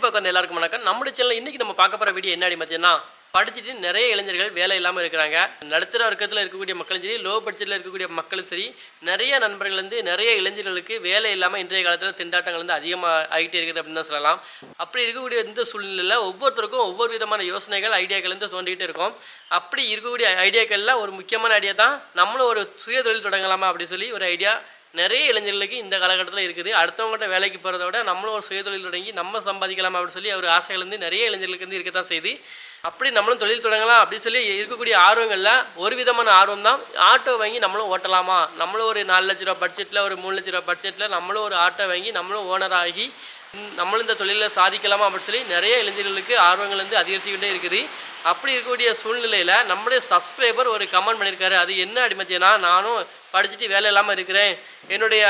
பார்க்க வந்த எல்லாருக்கும் வணக்கம். நம்ம சேனல்ல இன்னைக்கு நம்ம பார்க்க போற வீடியோ என்னடி மத்தியனா படிச்சுட்டு நிறைய இளைஞர்கள் வேலை இல்லாமல் இருக்கிறாங்க. நடுத்தர வர்க்கத்தில் இருக்கக்கூடிய மக்களும் சரி, லோ பட்ஜெட்டில் இருக்கக்கூடிய மக்களும் சரி, நிறைய நண்பர்கள் நிறைய இளைஞர்களுக்கு வேலை இல்லாமல் இன்றைய காலத்தில் திண்டாட்டங்கள் அதிகமாக ஆகிட்டே இருக்குது அப்படின்னு தான் சொல்லலாம். அப்படி இருக்கக்கூடிய இந்த சூழ்நிலையில் ஒவ்வொருத்தருக்கும் ஒவ்வொரு விதமான யோசனைகள் ஐடியாக்கள் தோண்டிகிட்டே இருக்கும். அப்படி இருக்கக்கூடிய ஐடியாக்களில் ஒரு முக்கியமான ஐடியா தான் நம்மளும் ஒரு சுய தொழில் தொடங்கலாமா அப்படின்னு சொல்லி ஒரு ஐடியா நிறைய இளைஞர்களுக்கு இந்த காலகட்டத்தில் இருக்குது. அடுத்தவங்ககிட்ட வேலைக்கு போகிறத விட நம்மளும் ஒரு சுயதொழில் தொடங்கி நம்ம சம்பாதிக்கலாம் அப்படின்னு சொல்லி ஒரு ஆசைகள் நிறைய இளைஞர்களுக்கு இருக்கத்தான் செய்யுது. அப்படி நம்மளும் தொழில் தொடங்கலாம் அப்படின்னு சொல்லி இருக்கக்கூடிய ஆர்வங்களில் ஒரு விதமான ஆர்வம் தான் ஆட்டோ வாங்கி நம்மளும் ஓட்டலாமா, நம்மளும் ஒரு 4 லட்ச ரூபா பட்ஜெட்டில் ஒரு 3 லட்ச ரூபா பட்ஜெட்டில் நம்மளும் ஒரு ஆட்டோ வாங்கி நம்மளும் ஓனர் ஆகி நம்மளும் இந்த தொழிலில் சாதிக்கலாமா அப்படின்னு சொல்லி நிறைய இளைஞர்களுக்கு ஆர்வங்கள் அதிகரித்துக்கிட்டே இருக்குது. அப்படி இருக்கக்கூடிய சூழ்நிலையில் நம்மளுடைய சப்ஸ்கிரைபர் ஒரு கமெண்ட் பண்ணியிருக்காரு. அது என்ன அடிமத்தியனா, நானும் படிச்சுட்டு வேலை இல்லாமல் இருக்கிறேன், என்னுடைய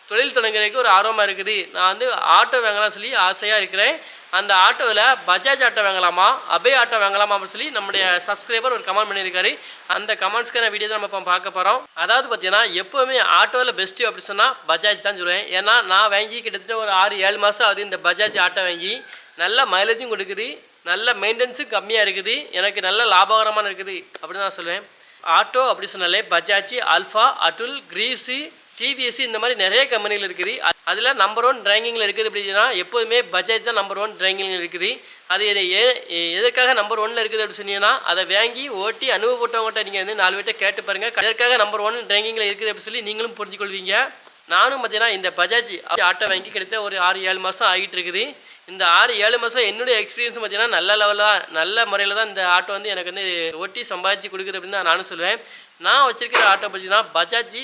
தொழில் தொடங்குறதுக்கு ஒரு ஆர்வமாக இருக்குது, நான் ஆட்டோ வாங்கலாம் சொல்லி ஆசையாக இருக்கிறேன், அந்த ஆட்டோவில் பஜாஜ் ஆட்டோ வாங்கலாமா அபே ஆட்டோ வாங்கலாமா அப்படின்னு சொல்லி நம்முடைய சப்ஸ்கிரைபர் ஒரு கமெண்ட் பண்ணியிருக்காரு. அந்த கமெண்ட்ஸ்க்கான வீடியோ தான் நம்ம இப்போ பார்க்க போகிறோம். அதாவது பார்த்தீங்கன்னா எப்போவுமே ஆட்டோவில் பெஸ்ட்டு அப்படின்னு சொன்னால் பஜாஜ் தான் சொல்லுவேன். ஏன்னா நான் வாங்கி கிட்டத்தட்ட ஒரு 6-7 மாதம் ஆகுது இந்த பஜாஜ் ஆட்டோ வாங்கி. நல்ல மைலேஜும் கொடுக்குது, நல்ல மெயின்டெனன்ஸும் கம்மியாக இருக்குது, எனக்கு நல்ல லாபகரமான இருக்குது அப்படின்னு தான் சொல்லுவேன். ஆட்டோ அப்படி சொன்னாலே Bajaj, alpha, Atul, grease, TVS இந்த மாதிரி நிறைய கம்பெனிகள் இருக்குது. அதில் நம்பர் 1 ரேங்கிங்கில் இருக்குது அப்படின்னா எப்போதுமே பஜாஜ் தான் நம்பர் 1 ரேங்கிங்கில் இருக்குது. அது எதற்காக நம்பர் 1 இருக்குது அப்படின்னு சொன்னீங்கன்னா அதை வாங்கி ஓட்டி அனுபவப்பட்டவங்கள்ட்ட நீங்கள் 4 பேர்ட்ட கேட்டு பாருங்கள், எதற்காக நம்பர் 1 ரேங்கிங்கில் இருக்குது அப்படின்னு சொல்லி நீங்களும் புரிஞ்சுக்கொள்வீங்க. நானும் பார்த்தீங்கன்னா இந்த பஜாஜ் ஆட்டோ வாங்கி கிட்டத்தட்ட ஒரு 6-7 மாதம் ஆகிட்டு இருக்குது. இந்த 6-7 மாதம் என்னுடைய எக்ஸ்பீரியன்ஸ் பார்த்தீங்கன்னா நல்ல லெவலாக நல்ல முறையில் தான் இந்த ஆட்டோ எனக்கு ஓட்டி சம்பாதிச்சு கொடுக்குது அப்படின்னு தான் நானும் சொல்லுவேன். நான் வச்சுருக்கிற ஆட்டோ பார்த்தீங்கன்னா பஜாஜ்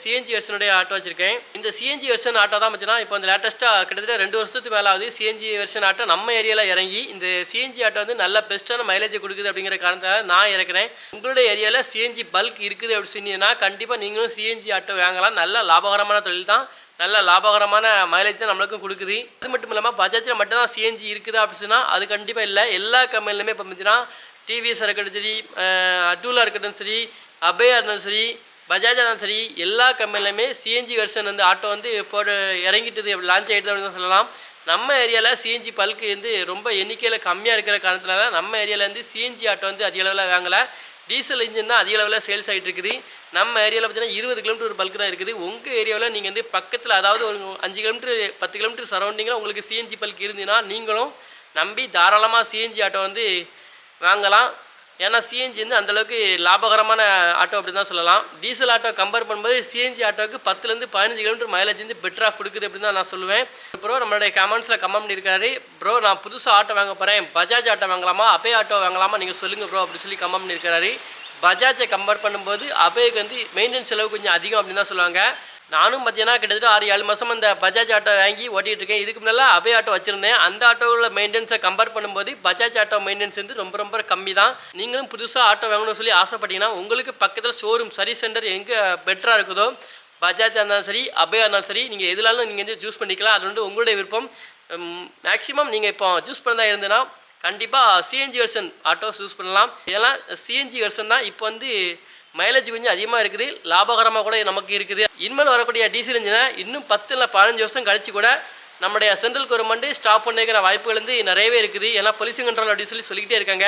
சிஎன்ஜி வெர்ஷனுடைய ஆட்டோ வச்சுருக்கேன். இந்த சிஎன்ஜி வெர்ஷன் ஆட்டோ தான் பார்த்தீங்கன்னா இப்போ லேட்டஸ்ட்டாக கிட்டத்தட்ட 2 வருஷத்துக்கு மேலே ஆகுது சிஎன்ஜி வெர்ஷன் ஆட்டோ நம்ம ஏரியாவில் இறங்கி. இந்த சிஎன்ஜி ஆட்டோ நல்ல பெஸ்ட்டான மைலேஜ் கொடுக்குது அப்படிங்கிற காரணத்தால் நான் இறக்குறேன். உங்களுடைய ஏரியாவில் சிஎன்ஜி பல்க் இருக்குது அப்படின்னு சொன்னீங்கன்னா கண்டிப்பாக நீங்களும் சிஎன்ஜி ஆட்டோ வாங்கலாம். நல்ல லாபகரமான தொழில் தான், நல்ல லாபகரமான மைலேஜ் தான் நம்மளுக்கும் கொடுக்குது. அது மட்டும் இல்லாமல் பஜாஜில் மட்டும் தான் சிஎன்ஜி இருக்குதா அப்படின்னு சொன்னால் அது கண்டிப்பாக இல்லை. எல்லா கம்பெனிலுமே இப்போ பார்த்தீங்கன்னா டிவிஎஸ் இருக்கட்டும் சரி, அட்டூலாக இருக்கட்டும் சரி, அபேயாக இருந்தாலும் சரி, பஜாஜாக இருந்தாலும் சரி, எல்லா கம்பெனிலுமே சிஎன்ஜி வெர்ஷன் ஆட்டோ இறங்கிட்டது லான்ச் ஆகிடுது அப்படின்னு தான் சொல்லலாம். நம்ம ஏரியாவில் சிஎன்ஜி பல்க்கு ரொம்ப எண்ணிக்கையில் கம்மியாக இருக்கிற காரணத்தினால நம்ம ஏரியாவில் சிஎன்ஜி ஆட்டோ அதிக அளவில் வாங்கலை. டீசல் இன்ஜின் தான் அதிக அளவில் சேல்ஸ் ஆகிட்டு இருக்குது. நம்ம ஏரியாவில் பார்த்தீங்கன்னா 20 கிலோமீட்டர் ஒரு பல்க்கு தான் இருக்குது. உங்கள் ஏரியாவில் நீங்கள் பக்கத்தில் அதாவது ஒரு 5 கிலோமீட்டர் 10 கிலோமீட்டர் சரௌண்டிங்கில் உங்களுக்கு சிஎன்ஜி பல்க் இருந்தீங்கன்னா நீங்களும் நம்பி தாராளமாக சிஎன்ஜி ஆட்டோ வாங்கலாம். ஏன்னா சிஎன்ஜி அந்தளவுக்கு லாபகரமான ஆட்டோ அப்படி தான் சொல்லலாம். டீசல் ஆட்டோ கம்பேர் பண்ணும்போது சிஎன்ஜி ஆட்டோவுக்கு 10லேருந்து 15 கிலோமீட்டர் மைலேஜ் பெட்டராக கொடுக்குது அப்படின்னு தான் நான் சொல்லுவேன். ப்ரோ நம்மளுடைய கமெண்ட்ஸில் கமெண்ட் பண்ணியிருக்காரு, ப்ரோ நான் புதுசாக ஆட்டோ வாங்க போகிறேன், பஜாஜ் ஆட்டோ வாங்கலாமா அபே ஆட்டோ வாங்கலாமா நீங்கள் சொல்லுங்கள் ப்ரோ அப்படின்னு சொல்லி கமெண்ட் பண்ணியிருக்காரு. பஜாஜை கம்பேர் பண்ணும்போது அபேக்கு மெயின்டெனன்ஸ் செலவு கொஞ்சம் அதிகம் அப்படின்னு தான் சொல்லுவாங்க. நானும் பார்த்தீங்கன்னா கிட்டத்தட்ட 6-7 மாதம் அந்த பஜாஜ் ஆட்டோ வாங்கி ஓட்டிகிட்டு இருக்கேன். இதுக்கு முன்னால் அபே ஆட்டோ வச்சுருந்தேன். அந்த ஆட்டோவில் மெயின்டெனன்ஸை கம்பேர் பண்ணும்போது பஜாஜ் ஆட்டோ மெயின்டெனன்ஸ் ரொம்ப கம்மி தான். நீங்களும் புதுசாக ஆட்டோ வாங்கணும்னு சொல்லி ஆசைப்பட்டீங்கன்னா உங்களுக்கு பக்கத்தில் ஷோரூம் சர்வீஸ் சென்டர் எங்கே பெட்டராக இருக்குதோ பஜாஜாக இருந்தாலும் சரி அபேயாக இருந்தாலும் சரி நீங்கள் எதுனாலும் நீங்கள் சூஸ் பண்ணிக்கலாம். அது உங்களுடைய விருப்பம். மேக்ஸிமம் நீங்கள் இப்போ சூஸ் பண்ணதா இருந்ததுன்னா கண்டிப்பாக சிஎன்ஜி வெர்ஷன் ஆட்டோ சூஸ் பண்ணலாம். ஏன்னா சிஎன்ஜி வெர்ஷன் தான் இப்போ மைலேஜ் கொஞ்சம் அதிகமாக இருக்குது, லாபகரமாக கூட நமக்கு இருக்குது. இனிமேல் வரக்கூடிய டீசல் இன்ஜினை இன்னும் 10 இல்லை 15 வருஷம் கழிச்சு கூட நம்முடைய சென்ட்ரல் கவர்மெண்ட் ஸ்டாப் பண்ணிக்கிற வாய்ப்புகள் நிறையவே இருக்குது. ஏன்னா பொல்யூஷன் கண்ட்ரோல் அப்படின்னு சொல்லிக்கிட்டே இருக்காங்க.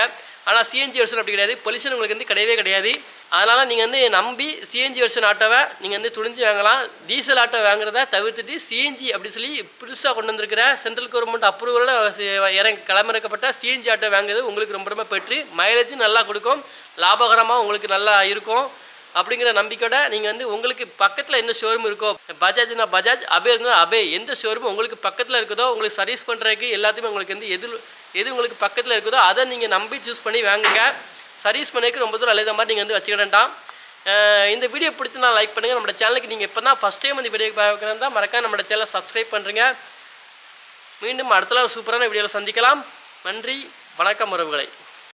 ஆனால் சிஎன்ஜி வெர்ஷன் அப்படி கிடையாது, பொல்யூஷன் உங்களுக்கு கிடையவே கிடையாது. அதனால் நீங்கள் நம்பி சிஎன்ஜி வெர்ஷன் ஆட்டோவை நீங்கள் துணிஞ்சு வாங்கலாம். டீசல் ஆட்டோ வாங்குறத தவிர்த்துட்டு சிஎன்ஜி அப்படி சொல்லி புதுசாக கொண்டு வந்திருக்கிற சென்ட்ரல் கவர்மெண்ட் அப்ரூவலோட களமிறக்கப்பட்ட சிஎன்ஜி ஆட்டோ வாங்குறது உங்களுக்கு ரொம்ப பெட்ரு, மைலேஜும் நல்லா கொடுக்கும், லாபகரமாக உங்களுக்கு நல்லா இருக்கும். அப்படிங்கிற நம்பிக்கையோட நீங்கள் உங்களுக்கு பக்கத்தில் எந்த ஷோரூம் இருக்கோ, பஜாஜ்னா பஜாஜ், அபே இருந்தால் அபே, எந்த ஷோரூம் உங்களுக்கு பக்கத்தில் இருக்குதோ உங்களுக்கு சர்வீஸ் பண்ணுறதுக்கு எல்லாத்தையுமே உங்களுக்கு எது உங்களுக்கு பக்கத்தில் இருக்குதோ அதை நீங்கள் நம்பி சூஸ் பண்ணி வாங்குங்க. சர்வீஸ் பண்ணிக்கு ரொம்ப தூரம் அழைத மாதிரி நீங்கள் வச்சுக்கிட்டான். இந்த வீடியோ பிடிச்சி நான் லைக் பண்ணுங்கள். நம்ம சேனலுக்கு நீங்கள் இப்போ தான் ஃபஸ்ட் டைம் இந்த வீடியோ பார்க்குறதா மறக்காம நம்ம சேனலை சப்ஸ்கிரைப் பண்ணுறீங்க. மீண்டும் அடுத்த சூப்பரான வீடியோவில் சந்திக்கலாம். நன்றி, வணக்கம் உறவுகளை.